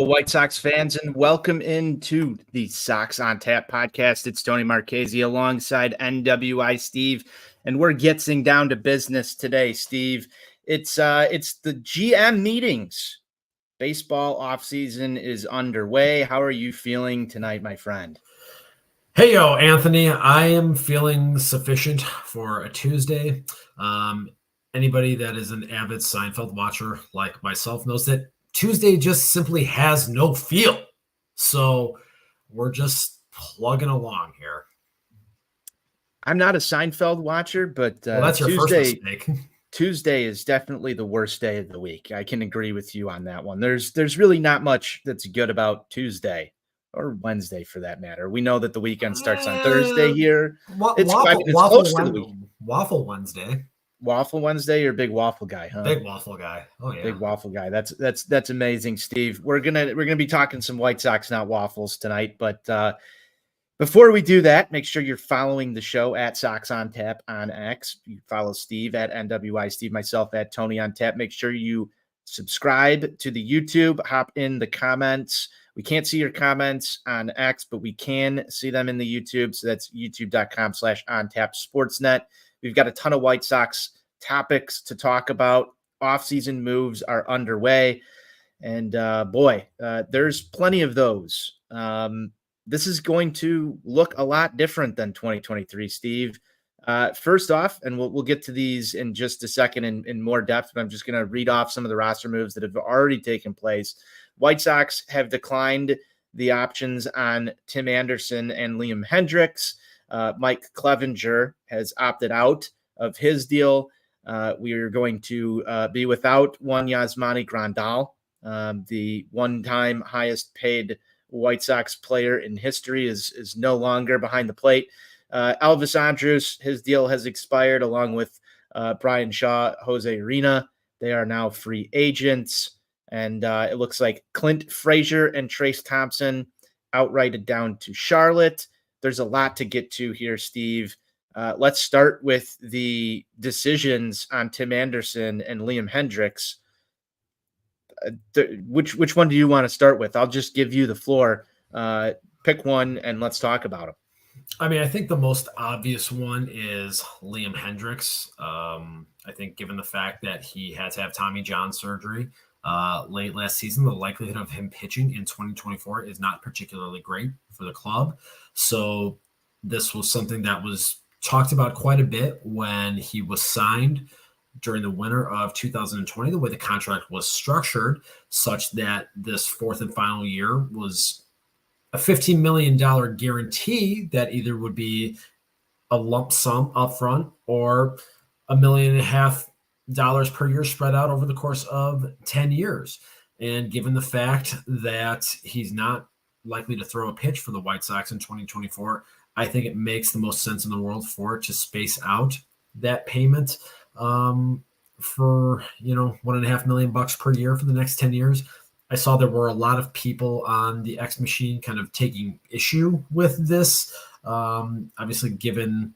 White Sox fans, and welcome into the Sox On Tap podcast. It's Tony Marchese alongside NWI Steve, and we're getting down to business today, Steve. It's the GM meetings. Baseball offseason is underway. How are you feeling tonight, my friend? Hey, yo, Anthony. I am feeling sufficient for a Tuesday. Anybody that is an avid Seinfeld watcher like myself knows that Tuesday just simply has no feel. So we're just plugging along here. I'm not a Seinfeld watcher, but well, that's your first mistake. Tuesday is definitely the worst day of the week. I can agree with you on that one. There's really not much that's good about Tuesday or Wednesday for that matter. We know that the weekend starts on Thursday here. It's close to the week. Waffle Wednesday. Waffle Wednesday, you're a big waffle guy, huh? Big waffle guy. Oh yeah. Big waffle guy. That's amazing, Steve. We're gonna be talking some White Sox, not waffles tonight. But before we do that, make sure you're following the show at Sox On Tap on X. You follow Steve at NWI Steve, myself at Tony On Tap. Make sure you subscribe to the YouTube. Hop in the comments. We can't see your comments on X, but we can see them in the YouTube. So that's youtube.com/OnTapSportsNet. We've got a ton of White Sox topics to talk about. Offseason moves are underway. And there's plenty of those. This is going to look a lot different than 2023, Steve. First off, and we'll get to these in just a second in more depth, but I'm just going to read off some of the roster moves that have already taken place. White Sox have declined the options on Tim Anderson and Liam Hendriks. Mike Clevenger has opted out of his deal. We are going to be without one Yasmani Grandal, the one-time highest paid White Sox player in history is no longer behind the plate. Elvis Andrus, his deal has expired along with Brian Shaw, Jose Arena. They are now free agents. And it looks like Clint Frazier and Trace Thompson outrighted down to Charlotte. There's a lot to get to here, Steve. Let's start with the decisions on Tim Anderson and Liam Hendriks. Which one do you want to start with? I'll just give you the floor. Pick one and let's talk about them. I mean, I think the most obvious one is Liam Hendriks. I think given the fact that he had to have Tommy John surgery late last season, the likelihood of him pitching in 2024 is not particularly great for the club. So this was something that was talked about quite a bit when he was signed during the winter of 2020, the way the contract was structured, such that this fourth and final year was a $15 million guarantee that either would be a lump sum upfront or $1.5 million per year spread out over the course of 10 years. And given the fact that he's not likely to throw a pitch for the White Sox in 2024, I think it makes the most sense in the world for it to space out that payment for, $1.5 million per year for the next 10 years. I saw there were a lot of people on the X machine kind of taking issue with this. Obviously, given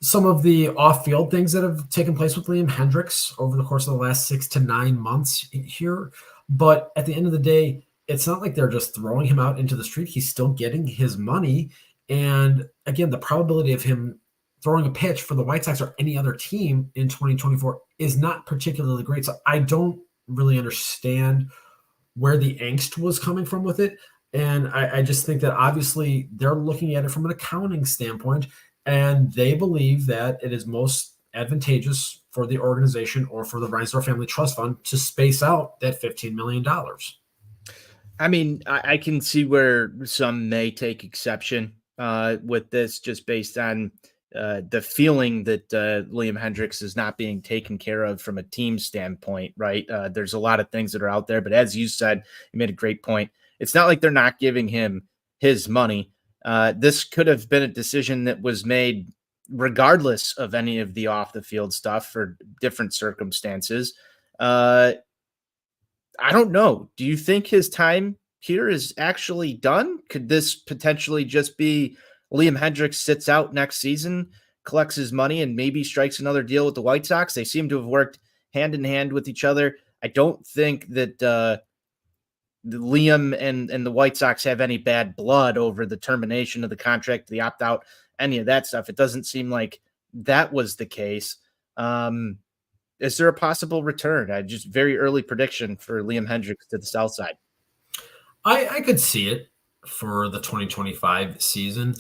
some of the off-field things that have taken place with Liam Hendriks over the course of the last 6 to 9 months here. But at the end of the day, it's not like they're just throwing him out into the street. He's still getting his money. And again, the probability of him throwing a pitch for the White Sox or any other team in 2024 is not particularly great. So I don't really understand where the angst was coming from with it. And I just think that obviously they're looking at it from an accounting standpoint, and they believe that it is most advantageous for the organization or for the Reinsdorf Family Trust Fund to space out that $15 million. I mean, I can see where some may take exception with this just based on the feeling that Liam Hendriks is not being taken care of from a team standpoint, right? There's a lot of things that are out there, but as you said, you made a great point. It's not like they're not giving him his money. This could have been a decision that was made regardless of any of the off the field stuff for different circumstances. I don't know. Do you think his time here is actually done? Could this potentially just be Liam Hendriks sits out next season, collects his money, and maybe strikes another deal with the White Sox? They seem to have worked hand in hand with each other. I don't think that Liam and the White Sox have any bad blood over the termination of the contract, the opt-out, any of that stuff. It doesn't seem like that was the case. Is there a possible return? Just very early prediction for Liam Hendriks to the South Side. I could see it for the 2025 season.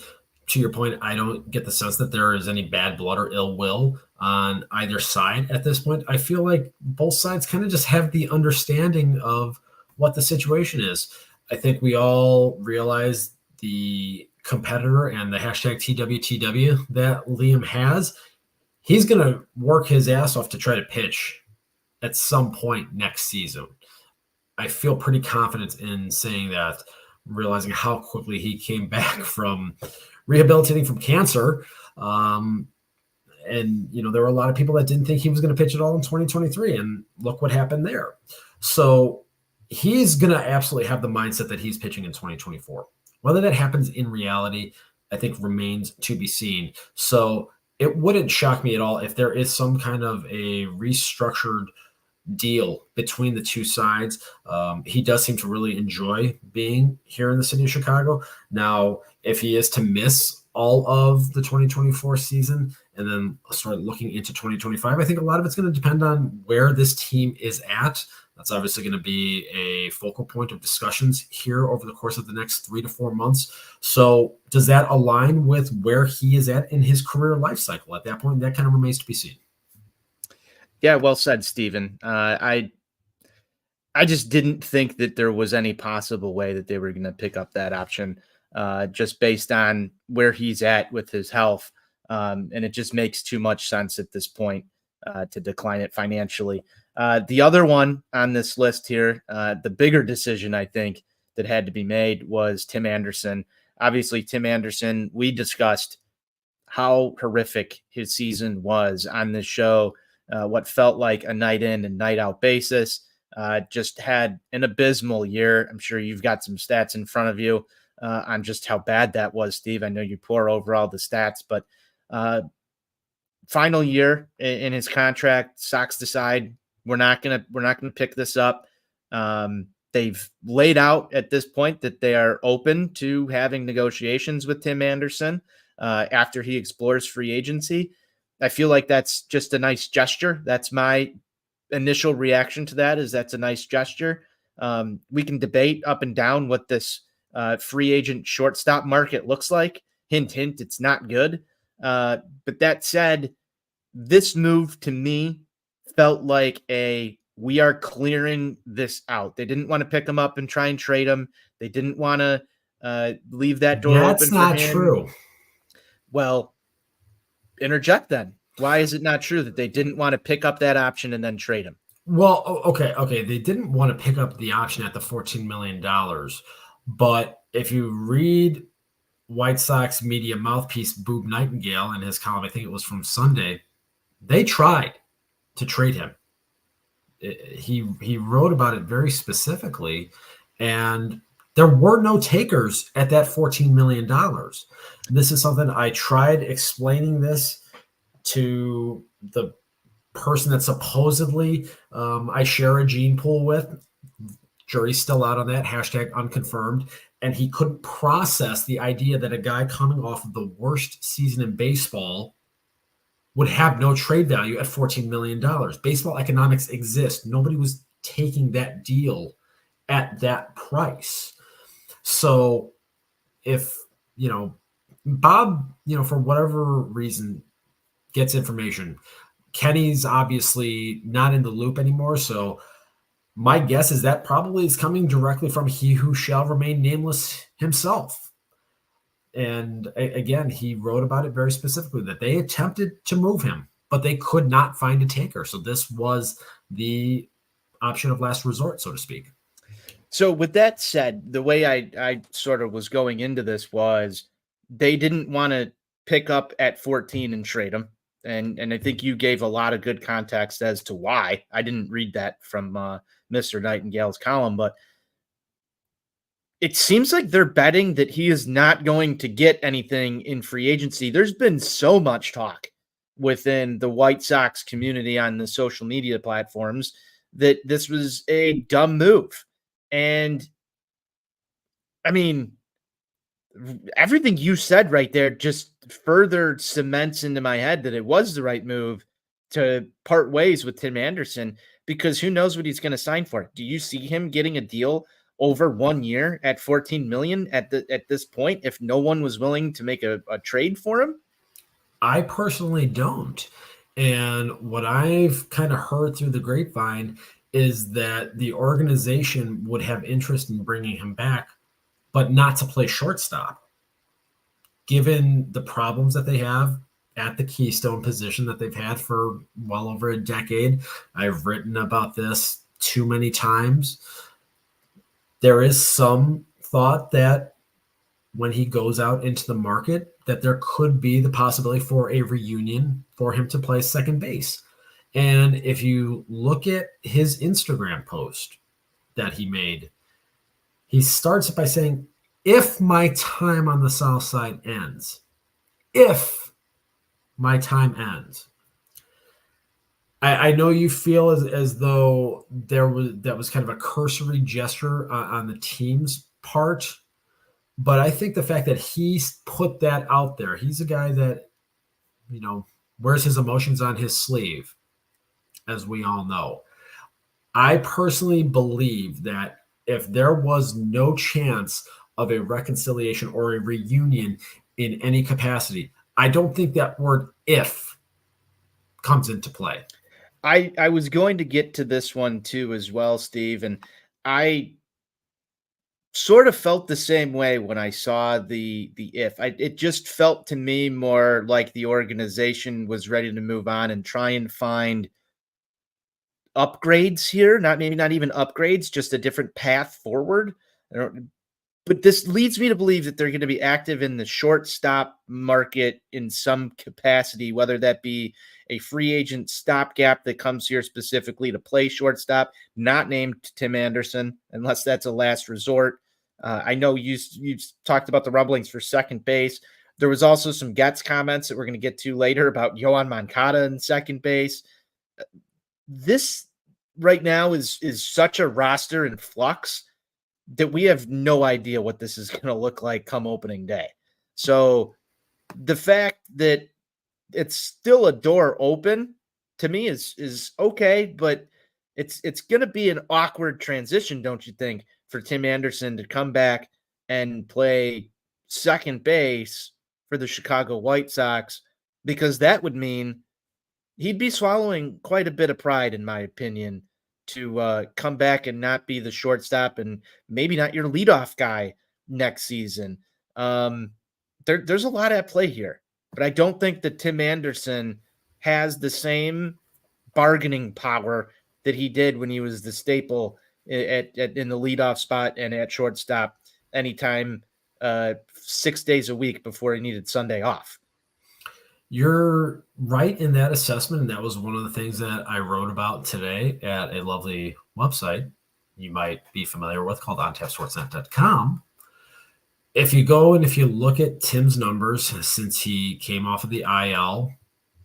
To your point, I don't get the sense that there is any bad blood or ill will on either side at this point. I feel like both sides kind of just have the understanding of what the situation is. I think we all realize the competitor and the hashtag TWTW that Liam has. He's going to work his ass off to try to pitch at some point next season. I feel pretty confident in saying that, realizing how quickly he came back from rehabilitating from cancer. And, there were a lot of people that didn't think he was going to pitch at all in 2023. And look what happened there. So he's going to absolutely have the mindset that he's pitching in 2024. Whether that happens in reality, I think remains to be seen. So it wouldn't shock me at all if there is some kind of a restructured deal between the two sides. He does seem to really enjoy being here in the city of Chicago. Now, if he is to miss all of the 2024 season and then start looking into 2025, I think a lot of it's going to depend on where this team is at. That's obviously going to be a focal point of discussions here over the course of the next 3 to 4 months. So does that align with where he is at in his career life cycle at that point? That kind of remains to be seen. Yeah, well said, Stephen. I just didn't think that there was any possible way that they were going to pick up that option, just based on where he's at with his health. And it just makes too much sense at this point to decline it financially. The other one on this list here, the bigger decision I think that had to be made was Tim Anderson. Obviously, Tim Anderson, we discussed how horrific his season was on this show, what felt like a night in and night out basis. Just had an abysmal year. I'm sure you've got some stats in front of you on just how bad that was, Steve. I know you pour over all the stats, but final year in his contract, Sox decide we're not gonna pick this up. They've laid out at this point that they are open to having negotiations with Tim Anderson after he explores free agency. I feel like that's just a nice gesture. That's my initial reaction to that, is that's a nice gesture. We can debate up and down what this free agent shortstop market looks like. Hint, hint, it's not good. But that said, this move to me felt like we are clearing this out. They didn't want to pick him up and try and trade him. They didn't want to leave that door open. That's not true. Well, interject then. Why is it not true that they didn't want to pick up that option and then trade him? Well, okay. They didn't want to pick up the option at the $14 million. But if you read White Sox media mouthpiece Boob Nightingale in his column, I think it was from Sunday, they tried to trade him. He wrote about it very specifically, and there were no takers at that $14 million. This is something I tried explaining this to the person that supposedly I share a gene pool with. Jury's still out on that, hashtag unconfirmed. And he couldn't process the idea that a guy coming off of the worst season in baseball would have no trade value at $14 million. Baseball economics exist. Nobody was taking that deal at that price. So if, Bob, for whatever reason, gets information, Kenny's obviously not in the loop anymore. So my guess is that probably is coming directly from he who shall remain nameless himself. And again, he wrote about it very specifically that they attempted to move him, but they could not find a taker. So this was the option of last resort, so to speak. So with that said, the way I sort of was going into this was they didn't want to pick up at 14 and trade him. And I think you gave a lot of good context as to why. I didn't read that from Mr. Nightingale's column, but it seems like they're betting that he is not going to get anything in free agency. There's been so much talk within the White Sox community on the social media platforms that this was a dumb move. And I mean, everything you said right there just further cements into my head that it was the right move to part ways with Tim Anderson, because who knows what he's going to sign for. Do you see him getting a deal over 1 year at 14 million at this point if no one was willing to make a trade for him? I personally don't. And what I've kind of heard through the grapevine is that the organization would have interest in bringing him back, but not to play shortstop. Given the problems that they have at the keystone position that they've had for well over a decade, I've written about this too many times. There is some thought that when he goes out into the market, that there could be the possibility for a reunion for him to play second base. And if you look at his Instagram post that he made, he starts by saying, if my time on the South Side ends, if my time ends. I know you feel as though that was kind of a cursory gesture on the team's part, but I think the fact that he's put that out there, he's a guy that, wears his emotions on his sleeve, as we all know. I personally believe that if there was no chance of a reconciliation or a reunion in any capacity, I don't think that word "if" comes into play. I was going to get to this one too as well, Steve, and I sort of felt the same way when I saw the if. It just felt to me more like the organization was ready to move on and try and find upgrades here, maybe not even upgrades, just a different path forward. But this leads me to believe that they're going to be active in the shortstop market in some capacity, whether that be a free agent stopgap that comes here specifically to play shortstop, not named Tim Anderson, unless that's a last resort. I know you talked about the rumblings for second base. There was also some Getz comments that we're going to get to later about Yoan Moncada in second base. This right now is such a roster in flux that we have no idea what this is going to look like come opening day. So the fact that it's still a door open to me is okay, but it's going to be an awkward transition, don't you think, for Tim Anderson to come back and play second base for the Chicago White Sox, because that would mean he'd be swallowing quite a bit of pride, in my opinion, to come back and not be the shortstop and maybe not your leadoff guy next season. There's a lot at play here, but I don't think that Tim Anderson has the same bargaining power that he did when he was the staple in the leadoff spot and at shortstop anytime 6 days a week before he needed Sunday off. You're right in that assessment, and that was one of the things that I wrote about today at a lovely website you might be familiar with called ontapsportsnet.com. If you go and if you look at Tim's numbers since he came off of the IL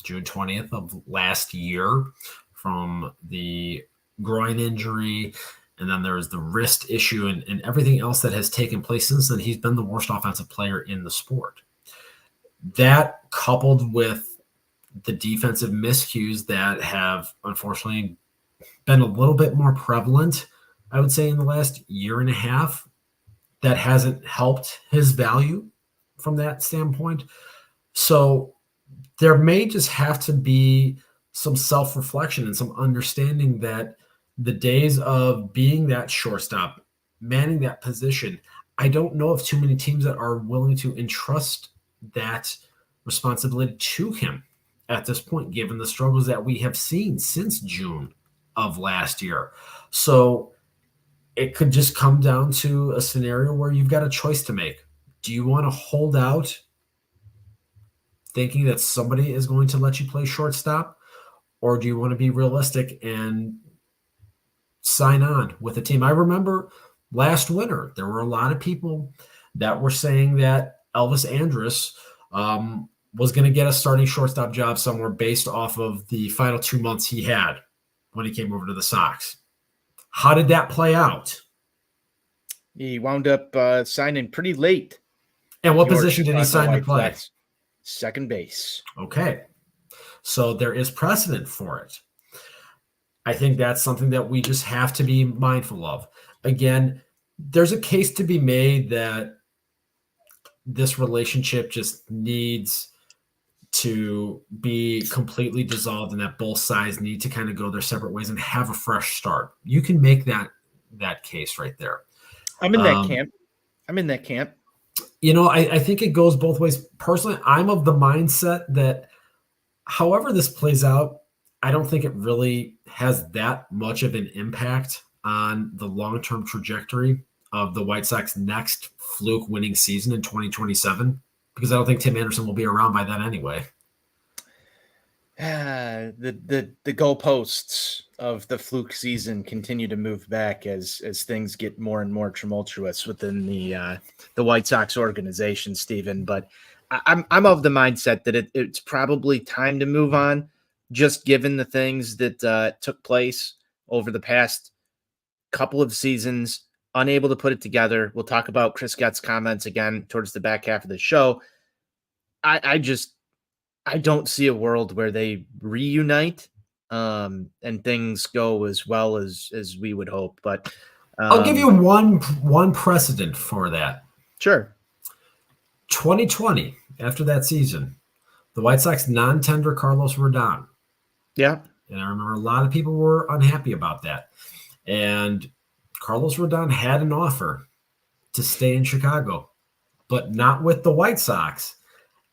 June 20th of last year from the groin injury, and then there was the wrist issue and everything else that has taken place since then, he's been the worst offensive player in the sport. That coupled with the defensive miscues that have unfortunately been a little bit more prevalent, I would say, in the last year and a half, that hasn't helped his value from that standpoint. So there may just have to be some self-reflection and some understanding that the days of being that shortstop, manning that position, I don't know of too many teams that are willing to entrust that responsibility to him at this point, given the struggles that we have seen since June of last year. So it could just come down to a scenario where you've got a choice to make. Do you want to hold out thinking that somebody is going to let you play shortstop, or do you want to be realistic and sign on with a team? I remember last winter, there were a lot of people that were saying that Elvis Andrus was going to get a starting shortstop job somewhere based off of the final 2 months he had when he came over to the Sox. How did that play out? He wound up signing pretty late. And what position did he sign to play? Sox. Second base. Okay. So there is precedent for it. I think that's something that we just have to be mindful of. Again, there's a case to be made that this relationship just needs to be completely dissolved and that both sides need to kind of go their separate ways and have a fresh start. You can make that case right there. I'm in that camp. I think it goes both ways. Personally, I'm of the mindset that however this plays out, I don't think it really has that much of an impact on the long-term trajectory of the White Sox next fluke winning season in 2027, because I don't think Tim Anderson will be around by then anyway. The goalposts of the fluke season continue to move back as things get more and more tumultuous within the White Sox organization, Stephen. But I'm of the mindset that it's probably time to move on, just given the things that took place over the past couple of seasons. Unable to put it together. We'll talk about Chris Getz comments again towards the back half of the show. I don't see a world where they reunite and things go as well as we would hope. But I'll give you one precedent for that. Sure. 2020, after that season, the White Sox non-tender Carlos Rodon. Yeah. And I remember a lot of people were unhappy about that. And Carlos Rodon had an offer to stay in Chicago, but not with the White Sox.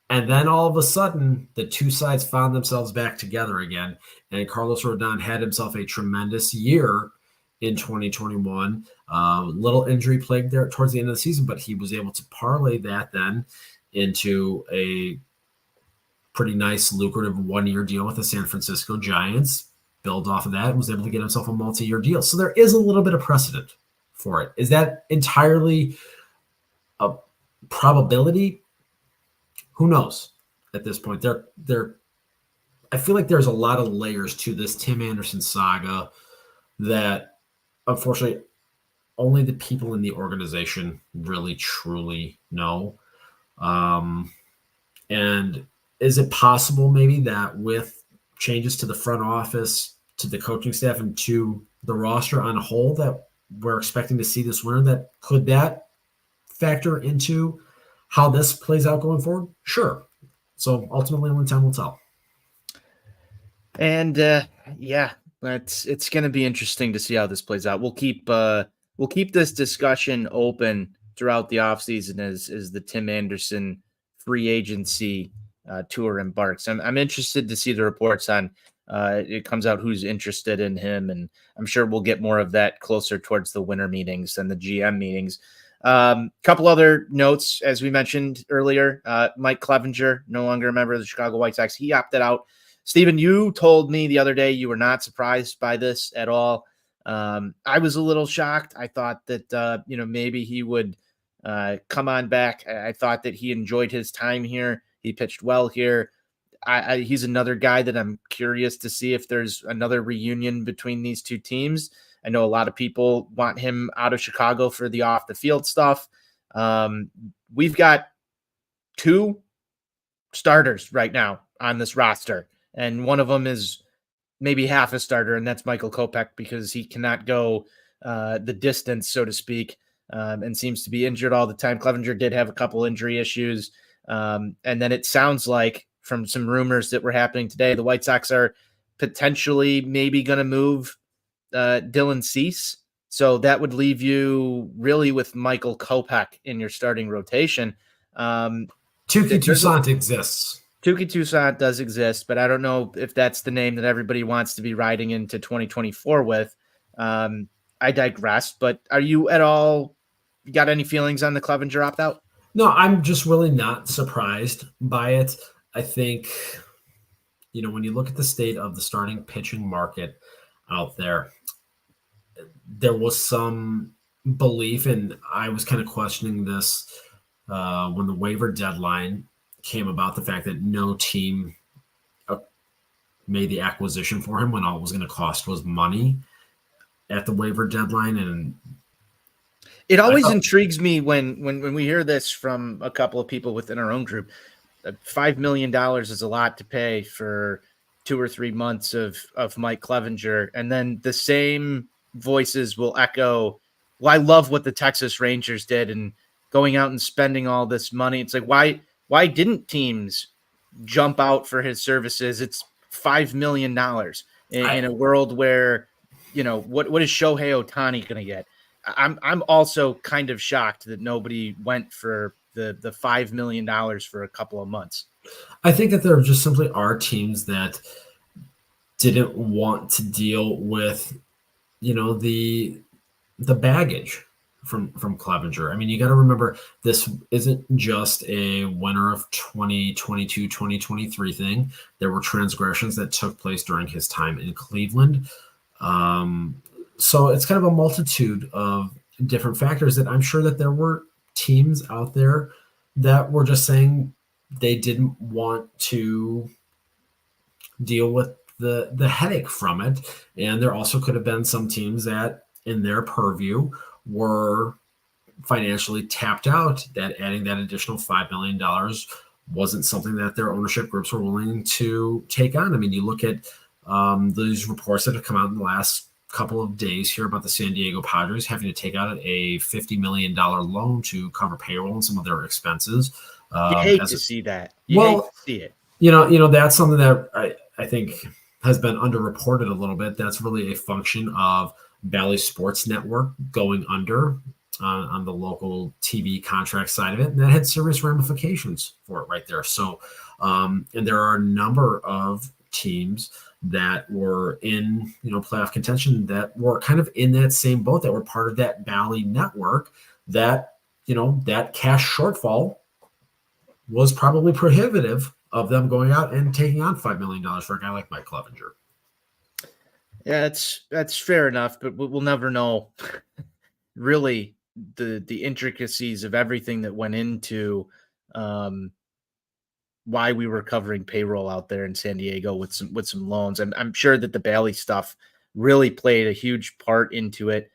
And then all of a sudden, the two sides found themselves back together again. And Carlos Rodon had himself a tremendous year in 2021. Little injury plague there towards the end of the season, but he was able to parlay that then into a pretty nice, lucrative one-year deal with the San Francisco Giants. Build off of that and was able to get himself a multi-year deal. So there is a little bit of precedent for it. Is that entirely a probability? Who knows at this point? I feel like there's a lot of layers to this Tim Anderson saga that unfortunately only the people in the organization really truly know. And is it possible maybe that with changes to the front office, to the coaching staff, and to the roster on a whole that we're expecting to see this winter, that factor into how this plays out going forward? Sure. So ultimately, only time will tell. And it's going to be interesting to see how this plays out. We'll keep this discussion open throughout the offseason as the Tim Anderson free agency tour embarks. I'm interested to see the reports on it comes out who's interested in him, and I'm sure we'll get more of that closer towards the winter meetings and the GM meetings. Couple other notes, as we mentioned earlier, Mike Clevenger, no longer a member of the Chicago White Sox. He opted out. Stephen, you told me the other day you were not surprised by this at all. I was a little shocked. I thought that, maybe he would come on back. I thought that he enjoyed his time here. He pitched well here. He's another guy that I'm curious to see if there's another reunion between these two teams. I know a lot of people want him out of Chicago for the off the field stuff. We've got two starters right now on this roster, and one of them is maybe half a starter, and that's Michael Kopech because he cannot go the distance, so to speak, and seems to be injured all the time. Clevenger did have a couple injury issues. And then it sounds like from some rumors that were happening today, the White Sox are potentially maybe going to move Dylan Cease. So that would leave you really with Michael Kopech in your starting rotation. Touki Toussaint exists. Touki Toussaint does exist, but I don't know if that's the name that everybody wants to be riding into 2024 with. I digress, but are you at all got any feelings on the Clevenger opt-out? No, I'm just really not surprised by it. I think, when you look at the state of the starting pitching market out there, there was some belief, and I was kind of questioning this when the waiver deadline came about, the fact that no team made the acquisition for him when all it was going to cost was money at the waiver deadline. And It always intrigues me when we hear this from a couple of people within our own group. $5 million is a lot to pay for 2 or 3 months of Mike Clevenger. And then the same voices will echo, well, I love what the Texas Rangers did and going out and spending all this money. It's like, why didn't teams jump out for his services? It's $5 million in a world where, what is Shohei Ohtani going to get? I'm also kind of shocked that nobody went for the $5 million for a couple of months. I think that there just simply are teams that didn't want to deal with, the baggage from Clevenger. I mean, you got to remember, this isn't just a winter of 2022, 2023 thing. There were transgressions that took place during his time in Cleveland. So it's kind of a multitude of different factors that I'm sure that there were teams out there that were just saying they didn't want to deal with the headache from it. And there also could have been some teams that in their purview were financially tapped out, that adding that additional $5 million wasn't something that their ownership groups were willing to take on. I mean, you look at these reports that have come out in the last couple of days here about the San Diego Padres having to take out a $50 million loan to cover payroll and some of their expenses. You hate to see that. You hate to see it. That's something that I think has been underreported a little bit. That's really a function of Bally Sports Network going under on the local TV contract side of it. And that had serious ramifications for it right there. So, and there are a number of teams that were in, playoff contention that were kind of in that same boat, that were part of that Bally network, that, that cash shortfall was probably prohibitive of them going out and taking on $5 million for a guy like Mike Clevenger. Yeah, that's fair enough, but we'll never know really the intricacies of everything that went into why we were covering payroll out there in San Diego with some loans. I'm sure that the Bally stuff really played a huge part into it.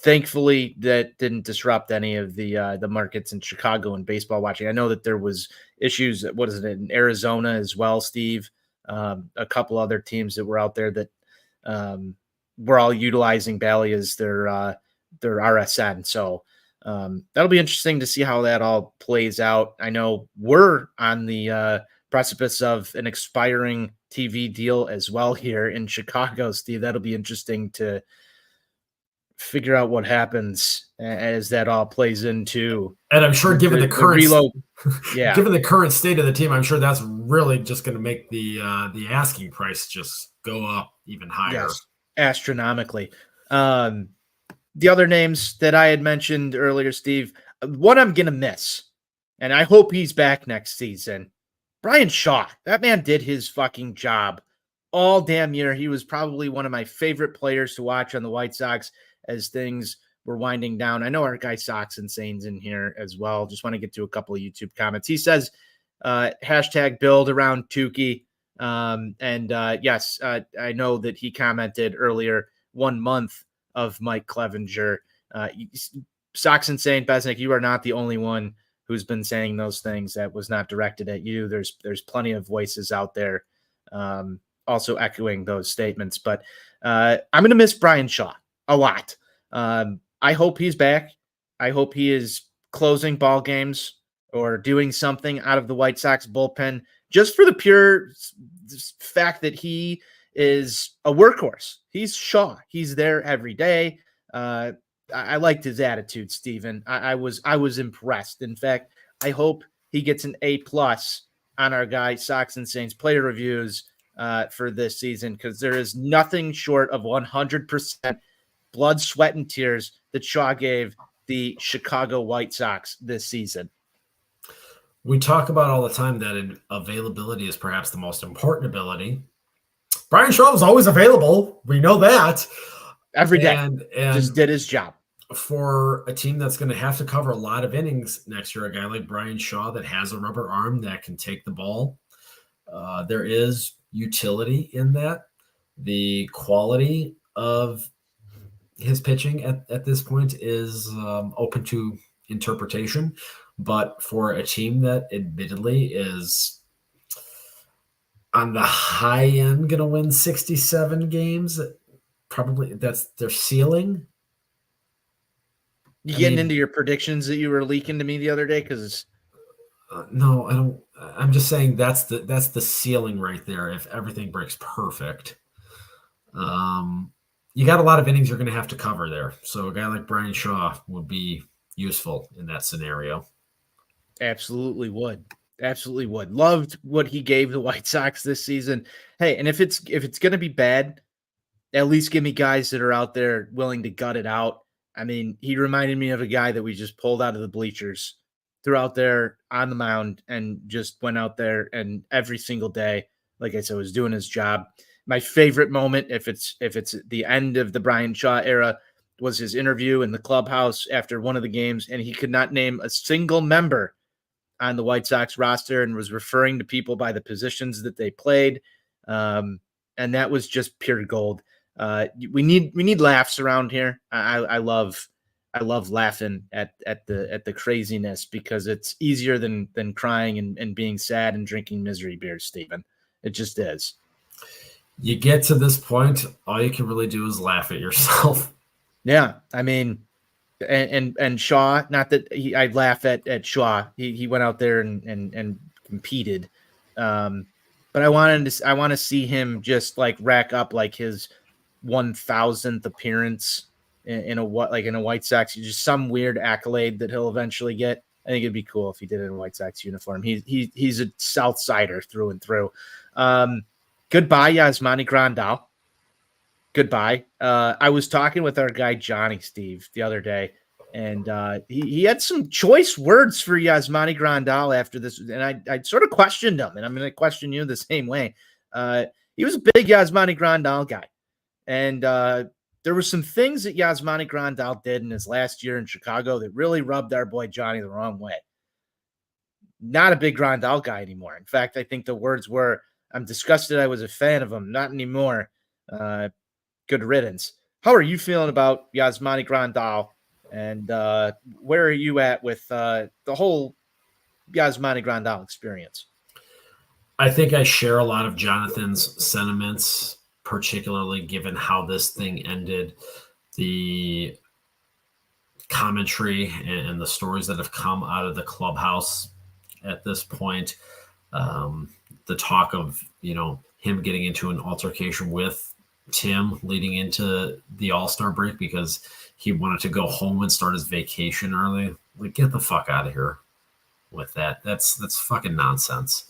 Thankfully, that didn't disrupt any of the markets in Chicago and baseball watching. I know that there was issues, in Arizona as well, Steve. A couple other teams that were out there that were all utilizing Bally as their RSN. So that'll be interesting to see how that all plays out. I know we're on the precipice of an expiring TV deal as well here in Chicago, Steve. That'll be interesting to figure out what happens as that all plays into. And I'm sure given the current given the current state of the team, I'm sure that's really just going to make the asking price just go up even higher. Yes, astronomically. The other names that I had mentioned earlier, Steve, one I'm going to miss, and I hope he's back next season. Brian Shaw. That man did his fucking job all damn year. He was probably one of my favorite players to watch on the White Sox as things were winding down. I know our guy Sox Insane's in here as well. Just want to get to a couple of YouTube comments. He says, hashtag build around Tukey. Yes, I know that he commented earlier 1 month of Mike Clevenger. Sox Insane, Besnick, you are not the only one who's been saying those things. That was not directed at you. There's plenty of voices out there also echoing those statements. But I'm going to miss Brian Shaw a lot. I hope he's back. I hope he is closing ball games or doing something out of the White Sox bullpen, just for the pure fact that he is a workhorse. He's Shaw. He's there every day. I liked his attitude, Steven. I was impressed. In fact, I hope he gets an A+ on our guy Sox and Saints player reviews for this season, because there is nothing short of 100% blood, sweat, and tears that Shaw gave the Chicago White Sox this season. We talk about all the time that availability is perhaps the most important ability. Brian Shaw was always available. We know that. Every day. And just did his job. For a team that's going to have to cover a lot of innings next year, a guy like Brian Shaw that has a rubber arm that can take the ball, there is utility in that. The quality of his pitching at this point is open to interpretation. But for a team that admittedly is on the high end going to win 67 games, probably that's their ceiling. You getting into your predictions that you were leaking to me the other day? Because no, I don't. I'm just saying that's the ceiling right there. If everything breaks perfect, you got a lot of innings you're going to have to cover there. So a guy like Brian Shaw would be useful in that scenario. Absolutely would. Absolutely would. Loved what he gave the White Sox this season. Hey, and if it's going to be bad, at least give me guys that are out there willing to gut it out. I mean, he reminded me of a guy that we just pulled out of the bleachers, threw out there on the mound, and just went out there and every single day, like I said, was doing his job. My favorite moment, if it's the end of the Brian Shaw era, was his interview in the clubhouse after one of the games, and he could not name a single member on the White Sox roster and was referring to people by the positions that they played. And that was just pure gold. We need laughs around here. I love laughing at the craziness because it's easier than crying and being sad and drinking misery beers, Stephen. It just is. You get to this point, all you can really do is laugh at yourself. Yeah, I mean, and Shaw, not that I laugh at Shaw. He went out there and competed. But I want to see him just like rack up like his 1,000th appearance in a White Sox, just some weird accolade that he'll eventually get. I think it'd be cool if he did it in a White Sox uniform. He's a South Sider through and through. Goodbye, Yasmani Grandal. Goodbye. I was talking with our guy Johnny Steve the other day, and he had some choice words for Yasmani Grandal after this, and I sort of questioned him, and I'm going to question you the same way. He was a big Yasmani Grandal guy, and there were some things that Yasmani Grandal did in his last year in Chicago that really rubbed our boy Johnny the wrong way. Not a big Grandal guy anymore. In fact, I think the words were, "I'm disgusted I was a fan of him. Not anymore." Good riddance. How are you feeling about Yasmani Grandal, and where are you at with the whole Yasmani Grandal experience? I think I share a lot of Jonathan's sentiments, particularly given how this thing ended. The commentary and the stories that have come out of the clubhouse at this point, the talk of, him getting into an altercation with Tim leading into the All-Star break because he wanted to go home and start his vacation early. Like, get the fuck out of here with that. That's fucking nonsense.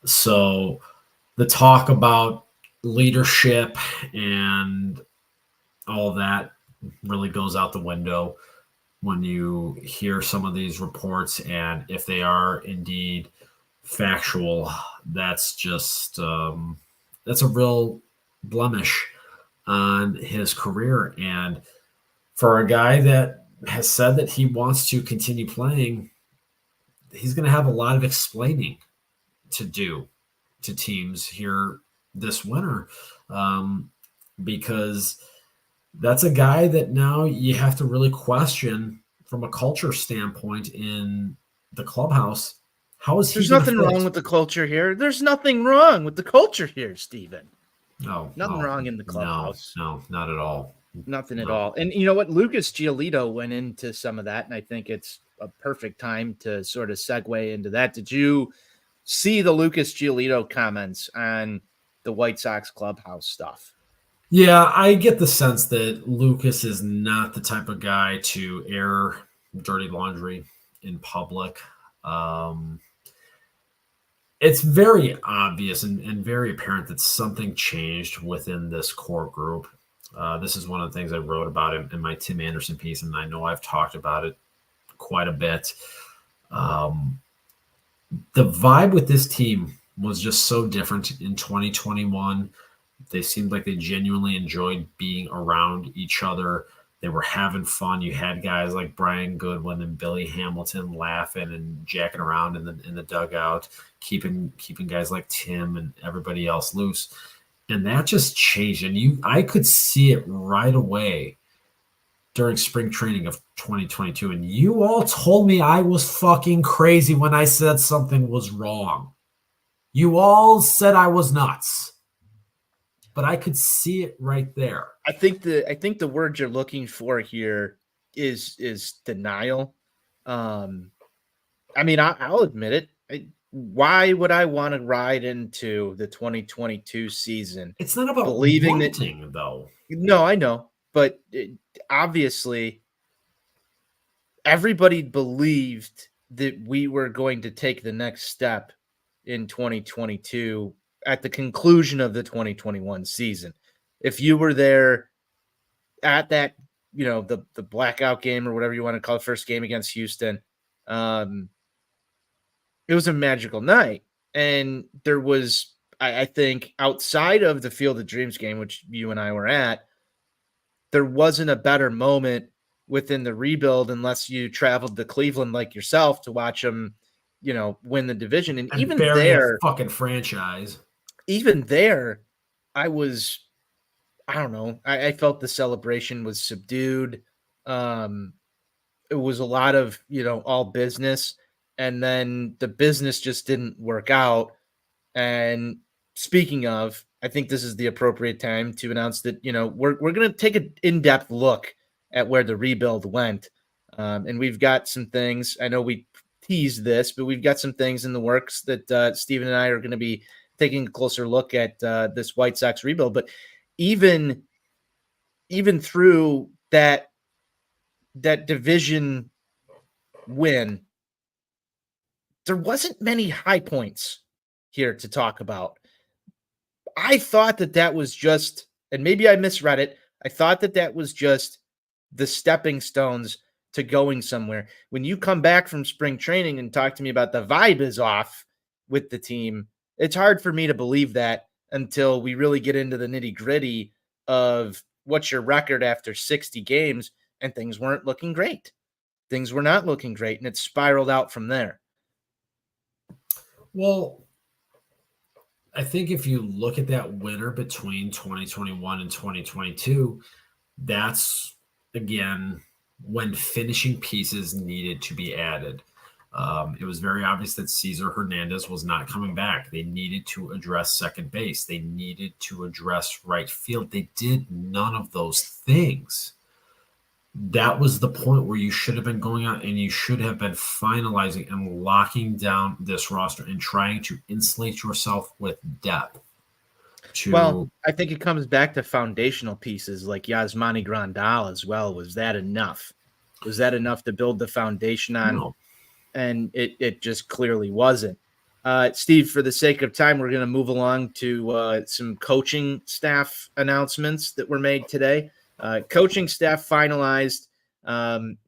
So the talk about leadership and all of that really goes out the window when you hear some of these reports, and if they are indeed factual, that's just that's a real blemish on his career. And for a guy that has said that he wants to continue playing, he's going to have a lot of explaining to do to teams here this winter, because that's a guy that now you have to really question from a culture standpoint in the clubhouse. How is he? There's nothing wrong with the culture here. There's nothing wrong with the culture here, Stephen. No, nothing wrong in the clubhouse. No, not at all. Nothing at all. And you know what? Lucas Giolito went into some of that, and I think it's a perfect time to sort of segue into that. Did you see the Lucas Giolito comments on the White Sox clubhouse stuff? Yeah, I get the sense that Lucas is not the type of guy to air dirty laundry in public. It's very obvious and very apparent that something changed within this core group. This is one of the things I wrote about in my Tim Anderson piece, and I know I've talked about it quite a bit. The vibe with this team was just so different in 2021. They seemed like they genuinely enjoyed being around each other. They were having fun. You had guys like Brian Goodwin and Billy Hamilton laughing and jacking around in the dugout, keeping guys like Tim and everybody else loose. And that just changed. And I could see it right away during spring training of 2022, and you all told me I was fucking crazy when I said something was wrong. You all said I was nuts, but I could see it right there. I think the word you're looking for here is denial. I mean, I'll admit it. Why would I want to ride into the 2022 season? It's not about believing wanting, though. No, I know, but obviously everybody believed that we were going to take the next step in 2022 at the conclusion of the 2021 season. If you were there at that, the blackout game or whatever you want to call it, first game against Houston, it was a magical night. And there was, I think, outside of the Field of Dreams game, which you and I were at, there wasn't a better moment within the rebuild unless you traveled to Cleveland like yourself to watch them, win the division. And even bury there, a fucking franchise. Even there, I don't know. I felt the celebration was subdued. It was a lot of, all business. And then the business just didn't work out. And speaking of, I think this is the appropriate time to announce that, we're going to take an in-depth look at where the rebuild went. And we've got some things. I know we teased this, but we've got some things in the works that Steven and I are going to be taking a closer look at this White Sox rebuild. But even through that division win, there wasn't many high points here to talk about. I thought that was just, and maybe I misread it, I thought that was just the stepping stones to going somewhere. When you come back from spring training and talk to me about the vibe is off with the team, it's hard for me to believe that until we really get into the nitty-gritty of what's your record after 60 games, and things weren't looking great. Things were not looking great, and it spiraled out from there. Well, I think if you look at that winter between 2021 and 2022, that's, again, when finishing pieces needed to be added. It was very obvious that Cesar Hernandez was not coming back. They needed to address second base. They needed to address right field. They did none of those things. That was the point where you should have been going out and you should have been finalizing and locking down this roster and trying to insulate yourself with depth. Well, I think it comes back to foundational pieces like Yasmani Grandal as well. Was that enough? Was that enough to build the foundation on? No. And it just clearly wasn't. Steve, for the sake of time, we're going to move along to some coaching staff announcements that were made today. Coaching staff finalized.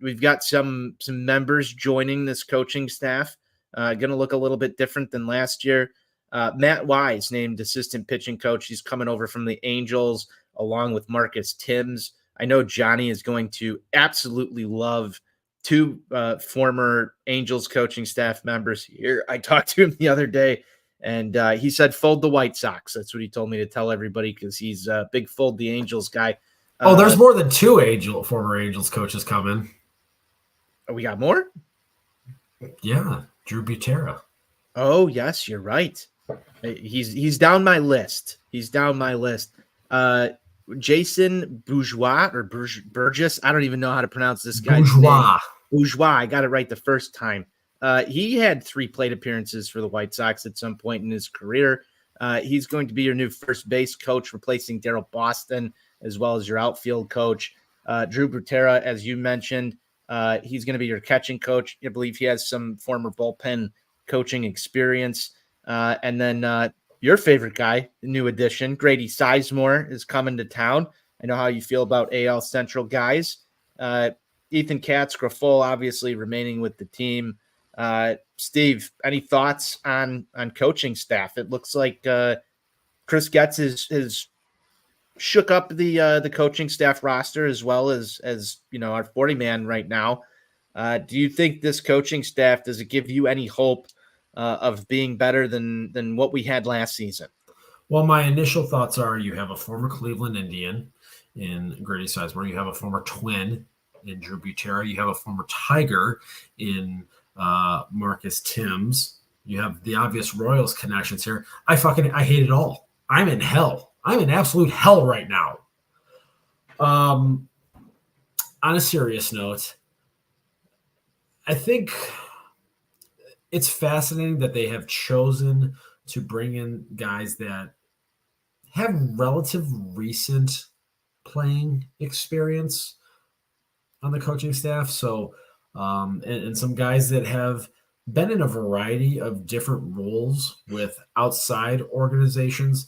We've got some members joining this coaching staff. Going to look a little bit different than last year. Matt Wise named assistant pitching coach. He's coming over from the Angels along with Marcus Timms. I know Johnny is going to absolutely love two former Angels coaching staff members here. I talked to him the other day, and he said, fold the White Sox. That's what he told me to tell everybody because he's a big fold the Angels guy. There's more than two former Angels coaches coming. We got more? Yeah, Drew Butera. Oh, yes, you're right. He's down my list. Jason Bourgeois or Burgess. I don't even know how to pronounce this guy's name. Bourgeois. I got it right the first time. He had 3 plate appearances for the White Sox at some point in his career. He's going to be your new first base coach, replacing Daryl Boston, as well as your outfield coach. Drew Butera, as you mentioned, he's going to be your catching coach. I believe he has some former bullpen coaching experience. And then your favorite guy, the new addition, Grady Sizemore, is coming to town. I know how you feel about AL Central guys. Ethan Katz, Grafol, obviously remaining with the team. Steve, any thoughts on coaching staff? It looks like Chris Getz has shook up the coaching staff roster as well as our 40-man right now. Do you think this coaching staff, does it give you any hope of being better than what we had last season? Well, my initial thoughts are you have a former Cleveland Indian in Grady Sizemore. You have a former Twin Drew Butera. You have a former Tiger in Marcus Timms. You have the obvious Royals connections here. I hate it all. I'm in hell. I'm in absolute hell right now. On a serious note, I think it's fascinating that they have chosen to bring in guys that have relative recent playing experience on the coaching staff. So, and some guys that have been in a variety of different roles with outside organizations.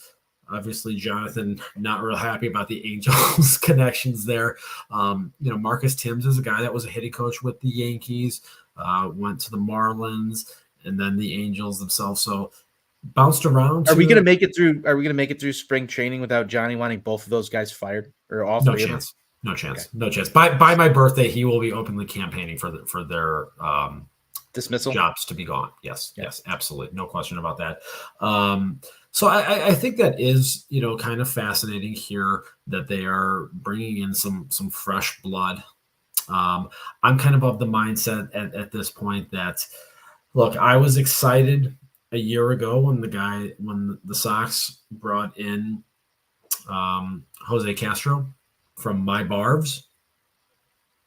Obviously, Jonathan not real happy about the Angels connections there. Marcus Timms is a guy that was a hitting coach with the Yankees, went to the Marlins, and then the Angels themselves. So bounced around. Are we going to make it through? Are we going to make it through spring training without Johnny wanting both of those guys fired, or all three? No chance. No chance. By my birthday, he will be openly campaigning for their dismissal jobs to be gone. Yes, absolutely, no question about that. So I think that is kind of fascinating here that they are bringing in some fresh blood. I'm kind of the mindset at this point that, look, I was excited a year ago when the Sox brought in Jose Castro from my Barbs.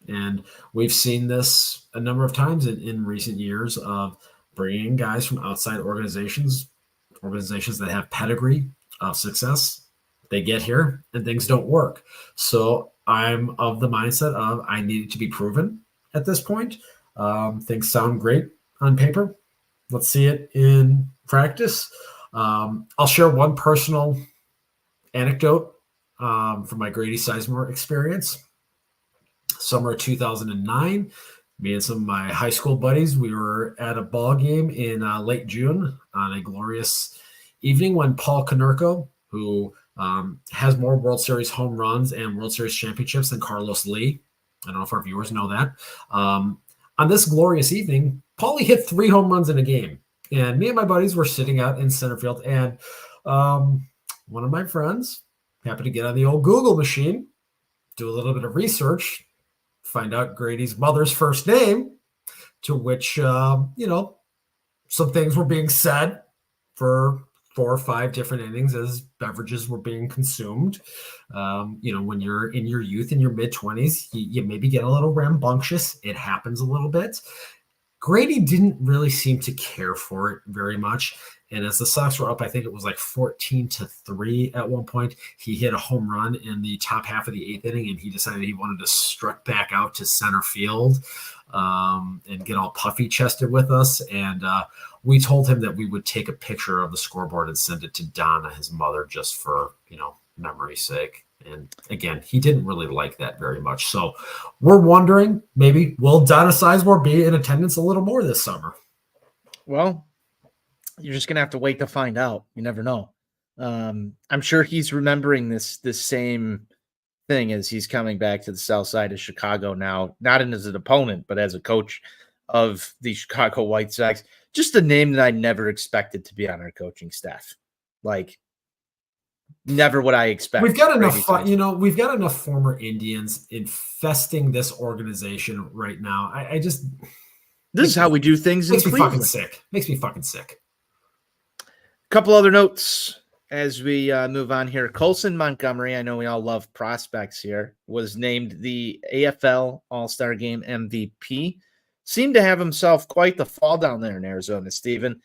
And we've seen this a number of times in recent years of bringing in guys from outside organizations that have pedigree of success. They get here and things don't work. So I'm of the mindset of I need it to be proven at this point. Things sound great on paper. Let's see it in practice. I'll share one personal anecdote from my Grady Sizemore experience. Summer of 2009, me and some of my high school buddies, we were at a ball game in late June on a glorious evening when Paul Konerko, who has more World Series home runs and World Series championships than Carlos Lee. I don't know if our viewers know that. On this glorious evening, Paulie hit 3 home runs in a game. And me and my buddies were sitting out in center field. And one of my friends happened to get on the old Google machine, do a little bit of research, find out Grady's mother's first name, to which, some things were being said for 4 or 5 different innings as beverages were being consumed. When you're in your youth, in your mid-20s, you maybe get a little rambunctious. It happens a little bit. Grady didn't really seem to care for it very much. And as the Sox were up, I think it was like 14-3 at one point, he hit a home run in the top half of the 8th inning, and he decided he wanted to strut back out to center field and get all puffy chested with us. And we told him that we would take a picture of the scoreboard and send it to Donna, his mother, just for, memory's sake. And again, he didn't really like that very much. So we're wondering, maybe, will Donna Sizemore be in attendance a little more this summer? Well, you're just going to have to wait to find out. You never know. I'm sure he's remembering this same thing as he's coming back to the south side of Chicago now, not as an opponent, but as a coach of the Chicago White Sox. Just a name that I never expected to be on our coaching staff. Like, never would I expect. We've got we've got enough former Indians infesting this organization right now. This is how we do things in Cleveland. Makes me fucking sick. A couple other notes as we move on here. Colson Montgomery, I know we all love prospects here, was named the AFL All-Star Game MVP. Seemed to have himself quite the fall down there in Arizona, Steven.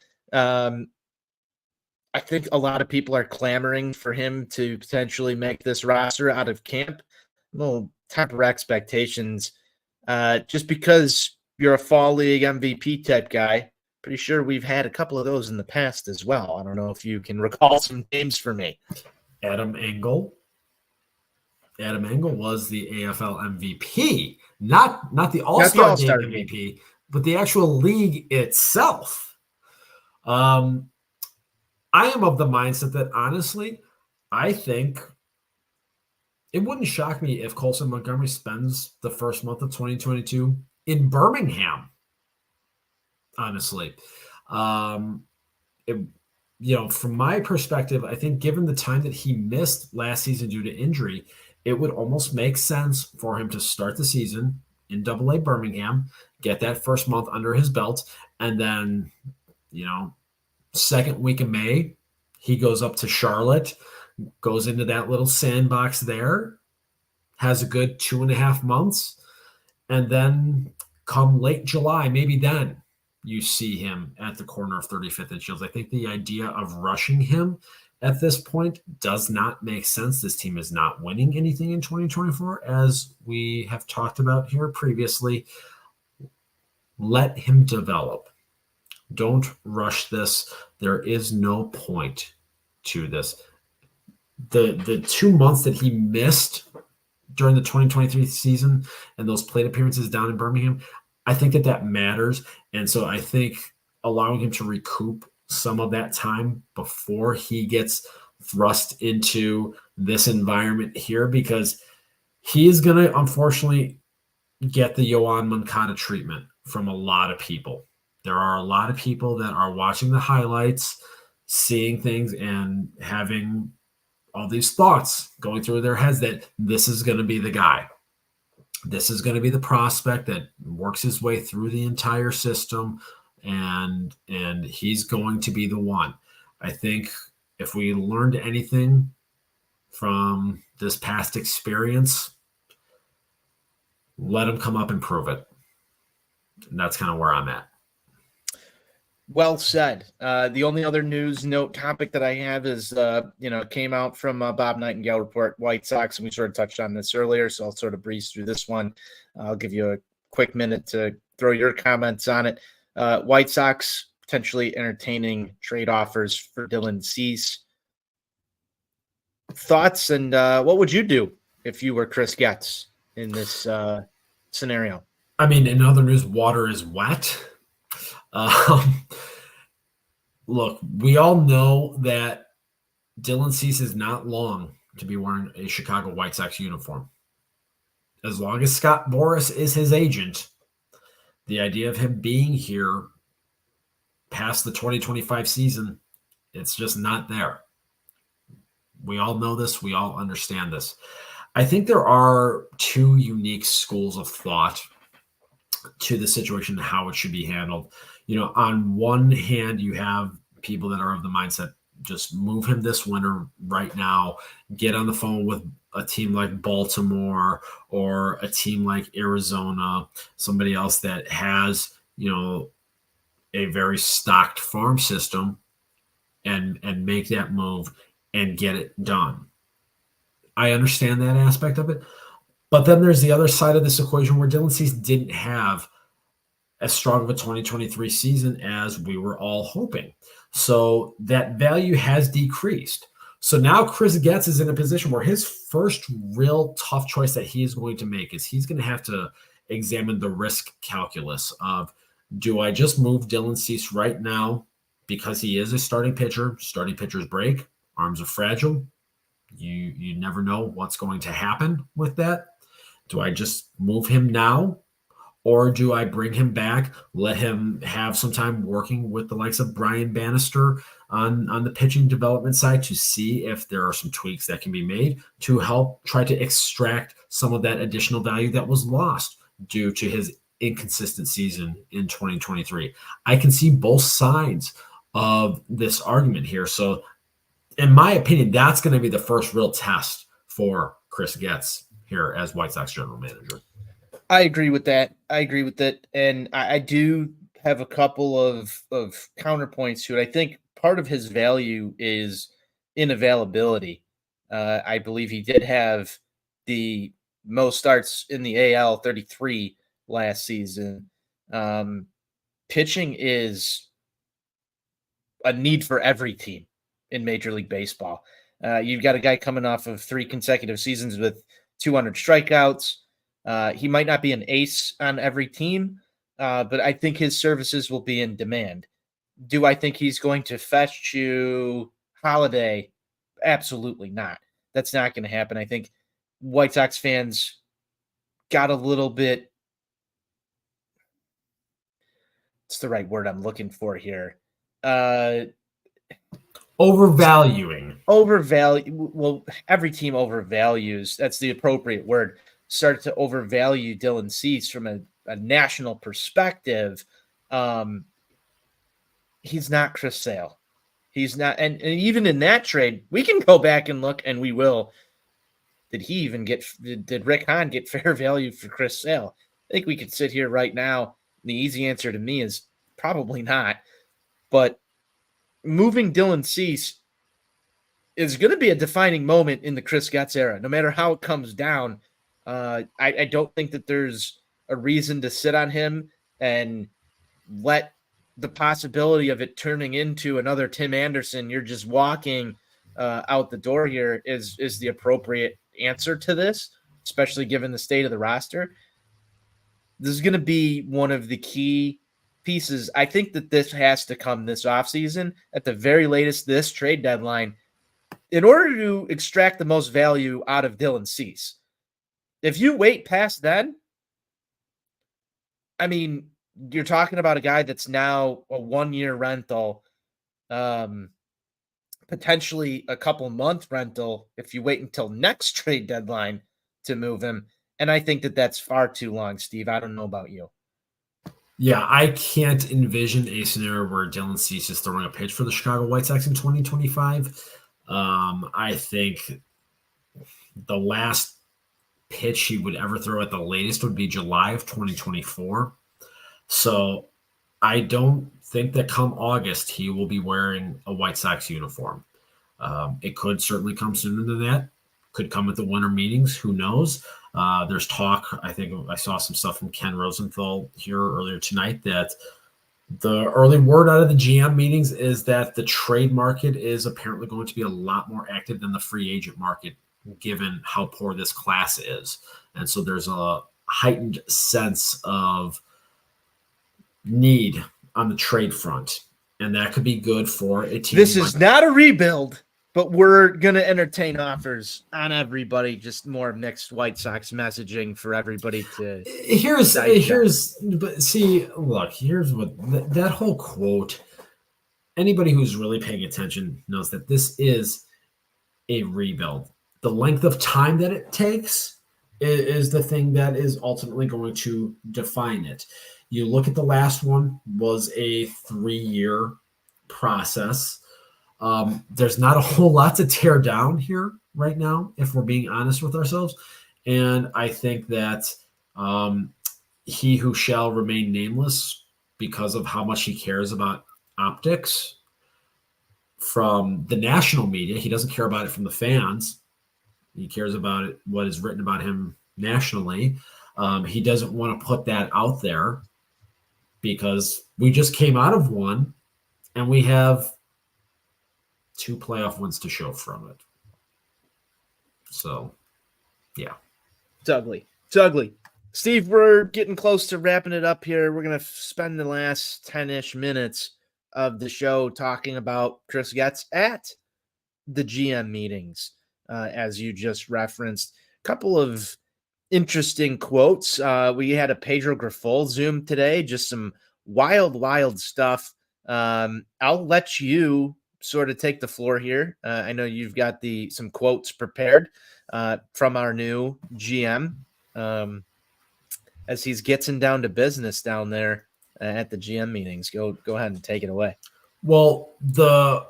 I think a lot of people are clamoring for him to potentially make this roster out of camp. We'll temper expectations. Just because you're a fall league MVP type guy, pretty sure we've had a couple of those in the past as well. I don't know if you can recall some names for me. Adam Engel. Adam Engel was the AFL MVP, not the All-Star Game MVP, but the actual league itself. I am of the mindset that, honestly, I think it wouldn't shock me if Colson Montgomery spends the first month of 2022 in Birmingham. Honestly, from my perspective, I think given the time that he missed last season due to injury, it would almost make sense for him to start the season in Double A Birmingham, get that first month under his belt, and then, second week of May, he goes up to Charlotte, goes into that little sandbox there, has a good 2.5 months, and then come late July, maybe then you see him at the corner of 35th and Shields. I think the idea of rushing him at this point does not make sense. This team is not winning anything in 2024, as we have talked about here previously. Let him develop. Don't rush this. There is no point to this. The 2 months that he missed during the 2023 season and those plate appearances down in Birmingham, I think that matters. And so I think allowing him to recoup some of that time before he gets thrust into this environment here, because he is going to unfortunately get the Yoan Moncada treatment from a lot of people. There are a lot of people that are watching the highlights, seeing things, and having all these thoughts going through their heads that this is going to be the guy. This is going to be the prospect that works his way through the entire system, and he's going to be the one. I think if we learned anything from this past experience, let him come up and prove it. And that's kind of where I'm at. Well said. The only other news note topic that I have is, came out from Bob Nightingale report, White Sox, and we sort of touched on this earlier, so I'll sort of breeze through this one. I'll give you a quick minute to throw your comments on it. White Sox potentially entertaining trade offers for Dylan Cease. Thoughts, and what would you do if you were Chris Getz in this scenario? I mean, in other news, water is wet. Look, we all know that Dylan Cease is not long to be wearing a Chicago White Sox uniform. As long as Scott Boras is his agent, the idea of him being here past the 2025 season, it's just not there. We all know this. We all understand this. I think there are two unique schools of thought to the situation and how it should be handled. On one hand, you have people that are of the mindset, just move him this winter right now, get on the phone with a team like Baltimore or a team like Arizona, somebody else that has, a very stocked farm system, and make that move and get it done. I understand that aspect of it. But then there's the other side of this equation where Dylan Cease didn't have as strong of a 2023 season as we were all hoping. So that value has decreased. So now Chris Getz is in a position where his first real tough choice that he is going to make is he's going to have to examine the risk calculus of, do I just move Dylan Cease right now because he is a starting pitcher? Starting pitchers break, arms are fragile. You never know what's going to happen with that. Do I just move him now? Or do I bring him back, let him have some time working with the likes of Brian Bannister on the pitching development side to see if there are some tweaks that can be made to help try to extract some of that additional value that was lost due to his inconsistent season in 2023? I can see both sides of this argument here. So in my opinion, that's going to be the first real test for Chris Getz here as White Sox general manager. I agree with that. And I do have a couple of counterpoints to it. I think part of his value is in availability. I believe he did have the most starts in the AL, 33 last season. Pitching is a need for every team in Major League Baseball. You've got a guy coming off of 3 consecutive seasons with 200 strikeouts. He might not be an ace on every team, but I think his services will be in demand. Do I think he's going to fetch you Holiday? Absolutely not. That's not going to happen. I think White Sox fans got a little bit, what's the right word I'm looking for here? Overvaluing. Well, every team overvalues. That's the appropriate word. start to overvalue Dylan Cease from a national perspective, he's not Chris Sale. He's not, and even in that trade, we can go back and look, and we will. Did Rick Hahn get fair value for Chris Sale? I think we could sit here right now. The easy answer to me is probably not. But moving Dylan Cease is going to be a defining moment in the Chris Getz era, no matter how it comes down. I don't think that there's a reason to sit on him and let the possibility of it turning into another Tim Anderson, you're just walking out the door here, is the appropriate answer to this, especially given the state of the roster. This is going to be one of the key pieces. I think that this has to come this offseason, at the very latest this trade deadline, in order to extract the most value out of Dylan Cease. If you wait past then, I mean, you're talking about a guy that's now a 1-year rental, potentially a couple-month rental if you wait until next trade deadline to move him. And I think that that's far too long, Steve. I don't know about you. Yeah, I can't envision a scenario where Dylan Cease is throwing a pitch for the Chicago White Sox in 2025. I think the last pitch he would ever throw at the latest would be July of 2024. So I don't think that come August he will be wearing a White Sox uniform. It could certainly come sooner than that. Could come at the winter meetings. Who knows? There's talk. I think I saw some stuff from Ken Rosenthal here earlier tonight that the early word out of the GM meetings is that the trade market is apparently going to be a lot more active than the free agent market, given how poor this class is. And so there's a heightened sense of need on the trade front. And that could be good for a team. This is not a rebuild, but we're going to entertain offers on everybody, just more mixed White Sox messaging for everybody to here's but see, look, here's what that whole quote, anybody who's really paying attention knows that this is a rebuild. The length of time that it takes is the thing that is ultimately going to define it. You look at the last one was a 3-year process. There's not a whole lot to tear down here right now, if we're being honest with ourselves. And I think that he who shall remain nameless, because of how much he cares about optics from the national media, he doesn't care about it from the fans. He cares about it, what is written about him nationally. He doesn't want to put that out there because we just came out of one and we have 2 playoff wins to show from it. So, yeah. It's ugly. It's ugly. Steve, we're getting close to wrapping it up here. We're going to spend the last 10-ish minutes of the show talking about Chris Getz at the GM meetings, as you just referenced. A couple of interesting quotes. We had a Pedro Grifol Zoom today, just some wild stuff. I'll let you sort of take the floor here. I know you've got some quotes prepared from our new GM as he's getting down to business down there at the GM meetings. Go ahead and take it away. Well, the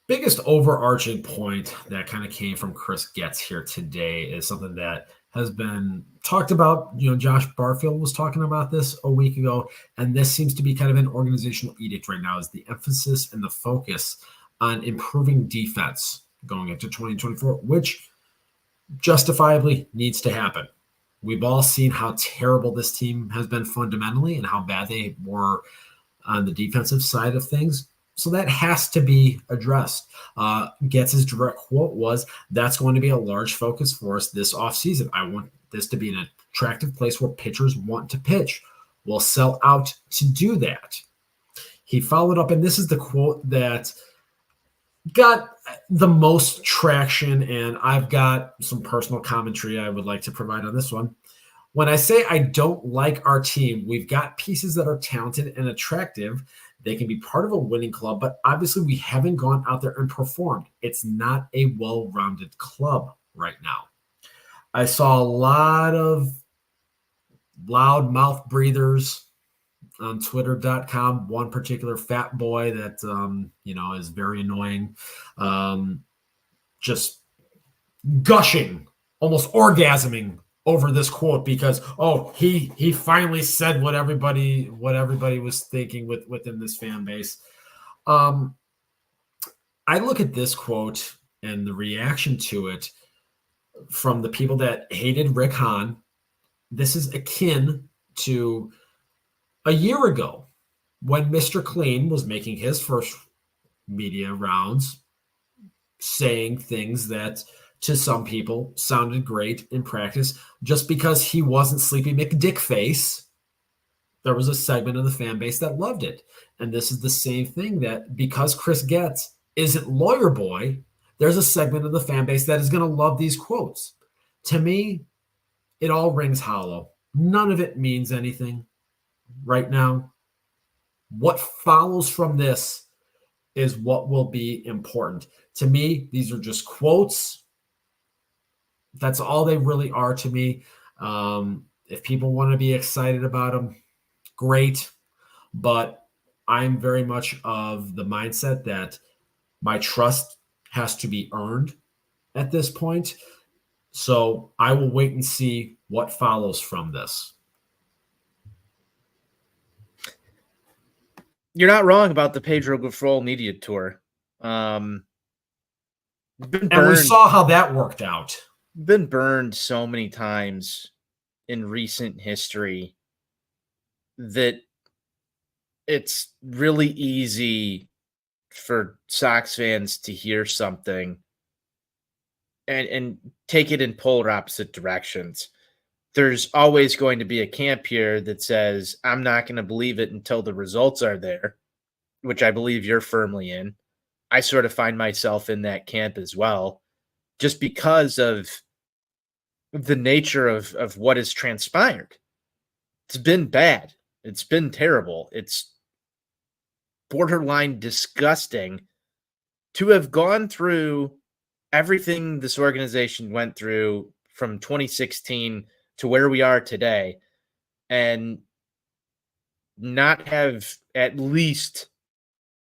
biggest overarching point that kind of came from Chris Getz here today is something that has been talked about. Josh Barfield was talking about this a week ago, and this seems to be kind of an organizational edict right now, is the emphasis and the focus on improving defense going into 2024, which justifiably needs to happen. We've all seen how terrible this team has been fundamentally and how bad they were on the defensive side of things. So that has to be addressed. Getz's direct quote was, "That's going to be a large focus for us this offseason. I want this to be an attractive place where pitchers want to pitch. We'll sell out to do that." He followed up, and this is the quote that got the most traction, and I've got some personal commentary I would like to provide on this one. "When I say I don't like our team, we've got pieces that are talented and attractive. They can be part of a winning club, but obviously we haven't gone out there and performed. It's not a well-rounded club right now. I saw a lot of loud mouth breathers on twitter.com. One particular fat boy that, is very annoying. Just gushing, almost orgasming over this quote because he finally said what everybody was thinking within this fan base. I look at this quote and the reaction to it from the people that hated Rick Hahn. This is akin to a year ago when Mr. Clean was making his first media rounds, saying things that to some people sounded great in practice. Just because he wasn't Sleepy McDickface, there was a segment of the fan base that loved it. And this is the same thing, that because Chris Getz isn't Lawyer Boy, there's a segment of the fan base that is going to love these quotes. To me, it all rings hollow. None of it means anything right now. What follows from this is what will be important. To me, these are just quotes. That's all they really are to me. If people want to be excited about them, great. But I'm very much of the mindset that my trust has to be earned at this point. So I will wait and see what follows from this. You're not wrong about the Pedro Grifol media tour. And we saw how that worked out. Been burned so many times in recent history that it's really easy for Sox fans to hear something and take it in polar opposite directions. There's always going to be a camp here that says, I'm not going to believe it until the results are there, which I believe you're firmly in. I sort of find myself in that camp as well, just because of the nature of what has transpired. It's been bad. It's been terrible. It's borderline disgusting to have gone through everything this organization went through from 2016 to where we are today and not have at least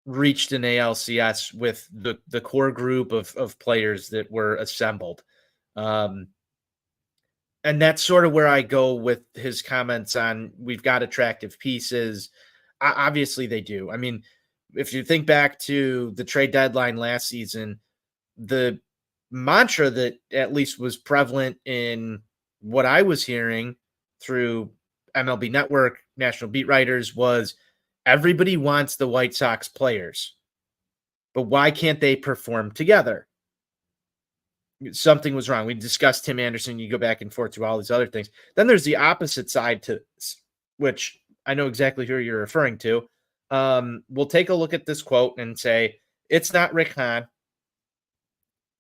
reached an ALCS with the core group of players that were assembled. And that's sort of where I go with his comments on we've got attractive pieces. Obviously they do. I mean, if you think back to the trade deadline last season, the mantra that at least was prevalent in what I was hearing through MLB Network, national beat writers, was everybody wants the White Sox players, but why can't they perform together? Something was wrong. We discussed Tim Anderson. You go back and forth to all these other things. Then there's the opposite side to this, which I know exactly who you're referring to. We'll take a look at this quote and say, it's not Rick Hahn.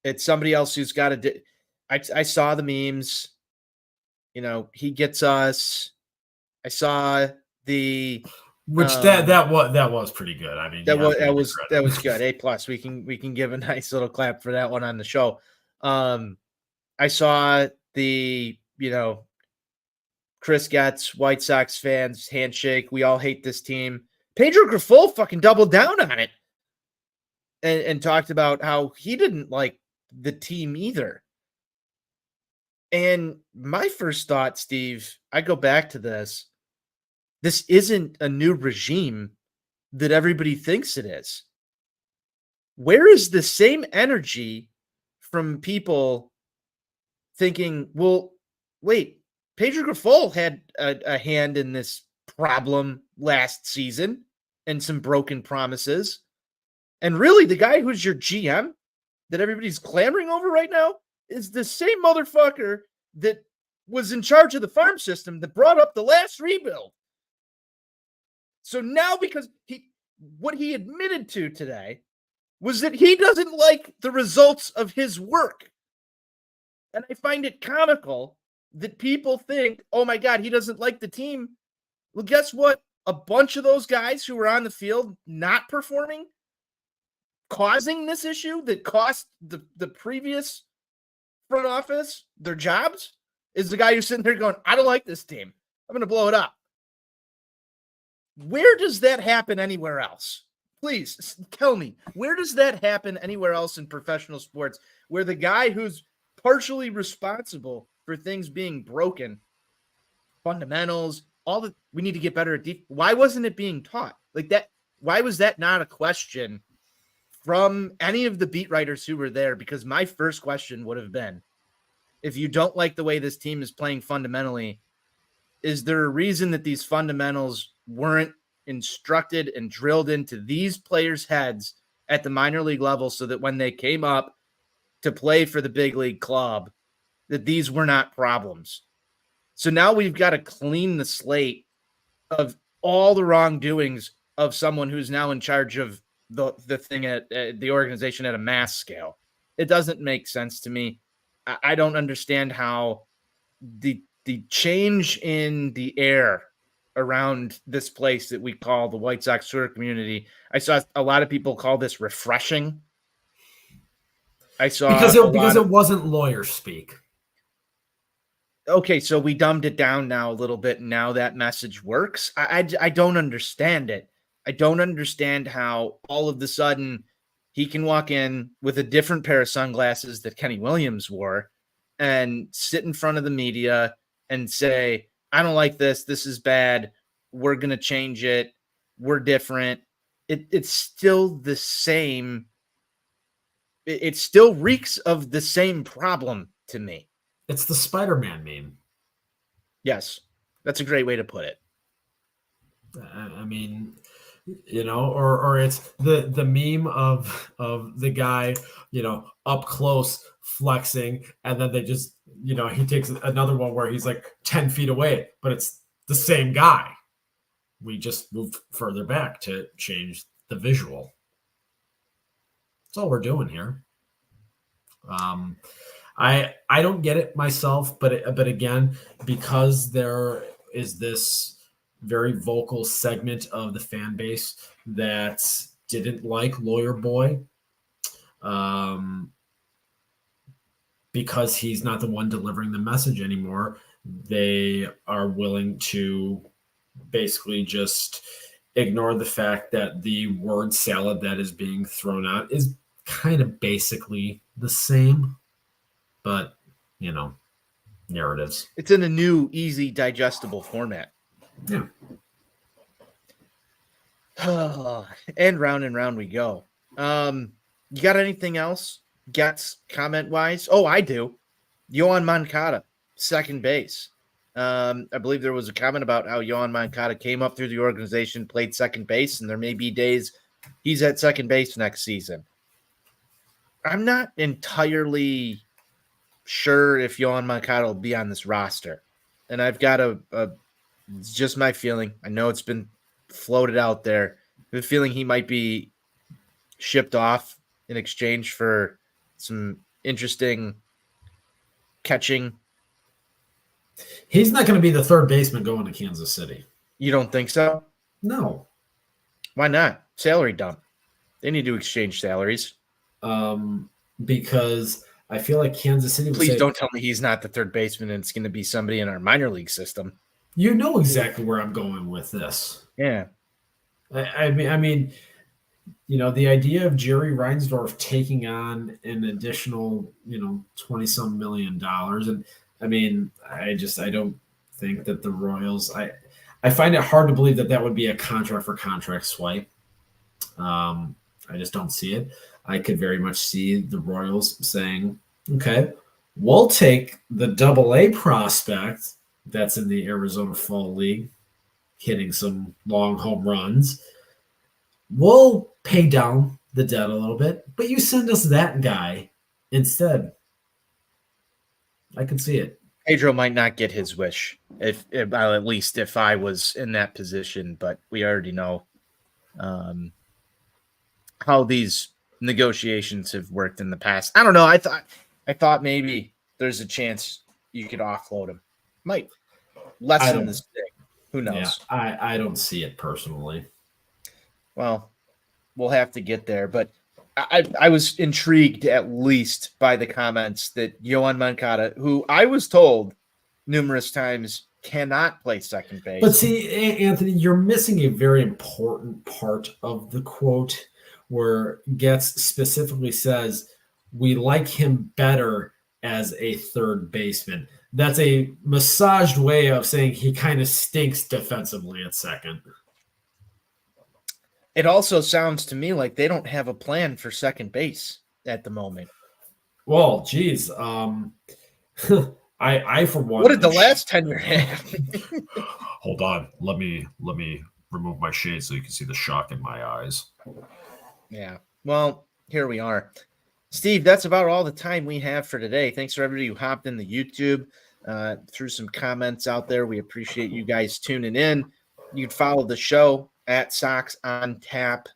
It's somebody else who's got to I saw the memes. You know, he gets us. I saw the that was pretty good. I mean, that was good. A+. We can give a nice little clap for that one on the show. I saw the, Chris Getz, White Sox fans handshake. We all hate this team. Pedro Grifol fucking doubled down on it and talked about how he didn't like the team either. And my first thought, Steve, I go back to this. This isn't a new regime that everybody thinks it is. Where is the same energy from people thinking, well, wait, Pedro Grifol had a hand in this problem last season and some broken promises. And really, the guy who's your GM that everybody's clamoring over right now is the same motherfucker that was in charge of the farm system that brought up the last rebuild. So now, because what he admitted to today was that he doesn't like the results of his work. And I find it comical that people think, oh my God, he doesn't like the team. Well, guess what? A bunch of those guys who were on the field not performing, causing this issue that cost the previous front office, their jobs, is the guy who's sitting there going, I don't like this team. I'm going to blow it up. Where does that happen anywhere else? Please tell me, where does that happen anywhere else in professional sports where the guy who's partially responsible for things being broken, fundamentals, we need to get better at defense. Why wasn't it being taught like that? Why was that not a question from any of the beat writers who were there? Because my first question would have been, if you don't like the way this team is playing fundamentally, is there a reason that these fundamentals weren't instructed and drilled into these players' heads at the minor league level so that when they came up to play for the big league club, that these were not problems? So now we've got to clean the slate of all the wrongdoings of someone who's now in charge of the thing at the organization at a mass scale. It doesn't make sense to me. I don't understand how the change in the air around this place that we call the White Sox Twitter community. I saw a lot of people call this refreshing. I saw because it wasn't lawyer speak. Okay, so we dumbed it down now a little bit, and now that message works. I don't understand it. I don't understand how all of a sudden he can walk in with a different pair of sunglasses that Kenny Williams wore and sit in front of the media and say, I don't like this. This is bad. We're going to change it. We're different. It's still the same. It still reeks of the same problem to me. It's the Spider-Man meme. Yes, that's a great way to put it. I mean, or it's the meme of the guy, up close flexing, and then they just, he takes another one where he's like 10 feet away, but it's the same guy. We just moved further back to change the visual. That's all we're doing here. I don't get it myself, but again, because there is this very vocal segment of the fan base that didn't like Lawyer Boy, because he's not the one delivering the message anymore, they are willing to basically just ignore the fact that the word salad that is being thrown out is kind of basically the same. But, narratives. It's in a new, easy, digestible format. Yeah. And round we go. You got anything else? Getz comment-wise? Oh, I do. Yoan Moncada, second base. I believe there was a comment about how Yoan Moncada came up through the organization, played second base, and there may be days he's at second base next season. I'm not entirely sure if Yoan Moncada will be on this roster. And I've got it's just my feeling. I know it's been floated out there. I have a feeling he might be shipped off in exchange for some interesting catching. He's not going to be the third baseman going to Kansas City. You don't think so? No. Why not? Salary dump. They need to exchange salaries. Because I feel like Kansas City. Please don't tell me he's not the third baseman and it's going to be somebody in our minor league system. You know exactly where I'm going with this. Yeah. I mean, the idea of Jerry Reinsdorf taking on an additional, $20-some million. And I mean, I don't think that the Royals, I find it hard to believe that would be a contract for contract swipe. I just don't see it. I could very much see the Royals saying, okay, we'll take the AA prospect that's in the Arizona Fall League, hitting some long home runs. We'll pay down the debt a little bit, but you send us that guy instead. I can see it. Pedro might not get his wish, if at least if I was in that position, but we already know how these negotiations have worked in the past. I don't know. I thought maybe there's a chance you could offload him. Might lessen this thing. Who knows? Yeah, I don't see it personally. Well, we'll have to get there. But I was intrigued at least by the comments that Yohan Moncada, who I was told numerous times cannot play second base. But see, Anthony, you're missing a very important part of the quote where Getz specifically says, we like him better as a third baseman. That's a massaged way of saying he kind of stinks defensively at second. It also sounds to me like they don't have a plan for second base at the moment. Well, geez. I for one. What did the last tenure have? Hold on. Let me remove my shade so you can see the shock in my eyes. Yeah. Well, here we are. Steve, that's about all the time we have for today. Thanks for everybody who hopped in the YouTube, threw some comments out there. We appreciate you guys tuning in. You can follow the show at Sox On Tap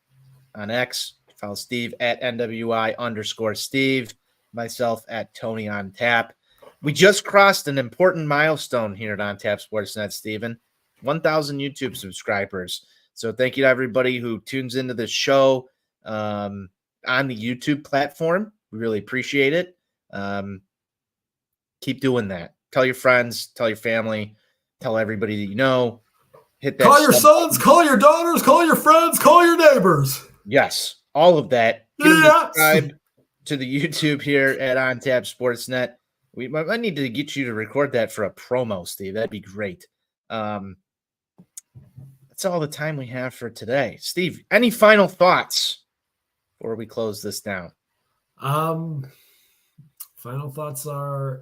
on X. Follow Steve at NWI_Steve. Myself at Tony On Tap. We just crossed an important milestone here at On Tap Sportsnet, Steven. 1,000 YouTube subscribers. So thank you to everybody who tunes into the show on the YouTube platform. We really appreciate it. Keep doing that. Tell your friends, tell your family, tell everybody that you know. Hit that. Call your sons, call your daughters, call your friends, call your neighbors. Yes, all of that. Subscribe to the YouTube here at On Tap Sportsnet. I need to get you to record that for a promo, Steve. That'd be great. That's all the time we have for today. Steve, any final thoughts before we close this down? Final thoughts are,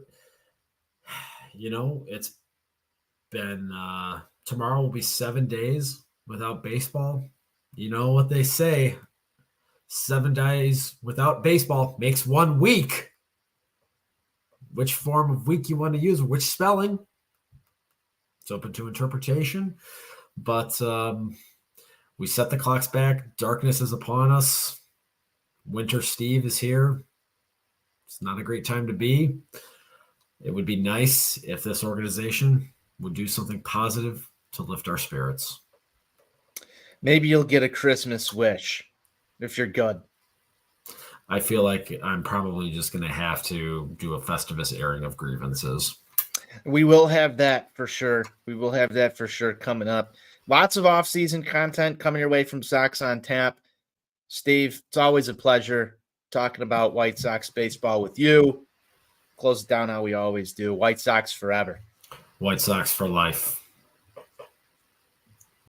it's been tomorrow will be 7 days without baseball. You know what they say, 7 days without baseball makes 1 week. Which form of week you want to use, which spelling, it's open to interpretation. But we set the clocks back. Darkness is upon us. Winter Steve is here. It's not a great time to be. It would be nice if this organization would do something positive to lift our spirits. Maybe you'll get a Christmas wish if you're good. I feel like I'm probably just going to have to do a Festivus airing of grievances. We will have that for sure. Coming up. Lots of off-season content coming your way from Sox on Tap. Steve, it's always a pleasure talking about White Sox baseball with you. Close it down how we always do. White Sox forever. White Sox for life.